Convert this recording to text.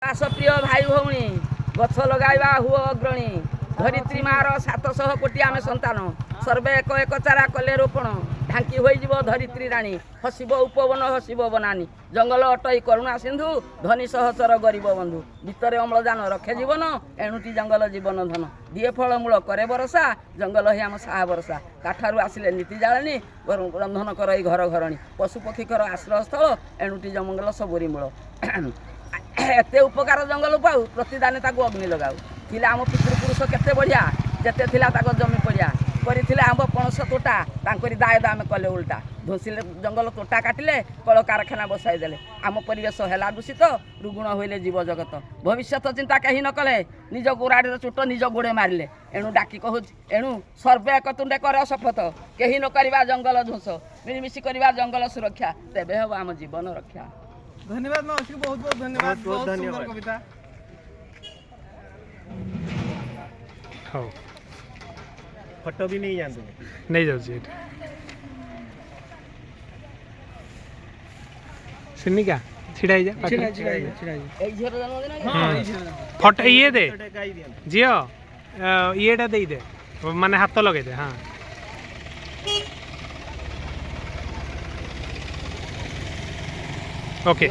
ଆସ ପ୍ରିୟ ଭାଇ ଭଉଣୀ ଗଛ ଲଗାଇବା ହୁଅ ଅଗ୍ରଣୀ ଧରିତ୍ରୀ ମାର 700 କୋଟି ଆମେ ସନ୍ତାନ ସର୍ବେ ଏକ ଏକ ଚାରା କଲେ ରୋପଣ ଢାଙ୍କି ହୋଇଯିବ ଧରିତ୍ରୀ ରାଣୀ ହସିବ ଉପବନ ହସିବ ବନାନୀ ଜଙ୍ଗଲ ଅଟଇ କରୁଣା ସିନ୍ଧୁ ଧନୀ ସହଚର ଗରିବ ବନ୍ଧୁ ଭିତରେ ଅମ୍ଳଜାନ ରଖେ ଜୀବନ ଏଣୁଟି ଜଙ୍ଗଲ ଜୀବନ ଧନ ଦିଏ ଫଳମୂଳ କରେ ବରଷା ଜଙ୍ଗଲ ହିଁ ଆମ ସାହା ଭରସା କାଠରୁ ଆସିଲେ ନୀତି ଜାଳେଣି ରନ୍ଧନ କରଇ ଘର ଘରଣୀ ପଶୁପକ୍ଷୀଙ୍କର ଆଶ୍ରୟସ୍ଥଳ ଏଣୁଟି ଜଙ୍ଗଲ ସବୁରି ମୂଳ ଏତେ ଉପକାର ଜଙ୍ଗଲ ପାଉ ପ୍ରତିଦାନେ ତାକୁ ଅଗ୍ନି ଲଗାଉ ଥିଲା ଆମ ପିତୃପୁରୁଷ କେତେ ବଢ଼ିଆ ଯେତେ ଥିଲା ତାଙ୍କ ଜମି ପଡ଼ିଆ କରିଥିଲେ ଆମ୍ବ ପଣସ ତୋଟା ତାଙ୍କରି ଦାୟଦ ଆମେ କଲେ ଉଲ୍ଟା ଧୋସିଲେ ଜଙ୍ଗଲ ତୋଟା କାଟିଲେ କଳକାରଖାନା ବସାଇ ଦେଲେ ଆମ ପରିବେଶ ହେଲା ଦୂଷିତ ରୁଗୁଣ ହୋଇଲେ ଜୀବ ଜଗତ ଭବିଷ୍ୟତ ଚିନ୍ତା କେହି ନ କଲେ ନିଜ ଗୋରାଡ଼ିର ଚୁଟ ନିଜ ଗୋଡ଼େ ମାରିଲେ ଏଣୁ ଡାକି କହୁଛି ଏଣୁ ସର୍ବେ ଏକ ତୁଣ୍ଡେ କର ଶପଥ କେହି ନ କରିବା ଜଙ୍ଗଲ ଧ୍ୱଂସ ମିଳିମିଶି କରିବା ଜଙ୍ଗଲ ସୁରକ୍ଷା ତେବେ ହେବ ଆମ ଜୀବନ ରକ୍ଷା। धन्यवाद मावशी को बहुत बहुत धन्यवाद बहुत सुंदर कविता। हाँ फोटो भी नहीं जानते नहीं जाऊँ सिनिका छिड़ा जा फोटो ये दे झील ये दे दे माने हाथ लगे दे हाँ ओके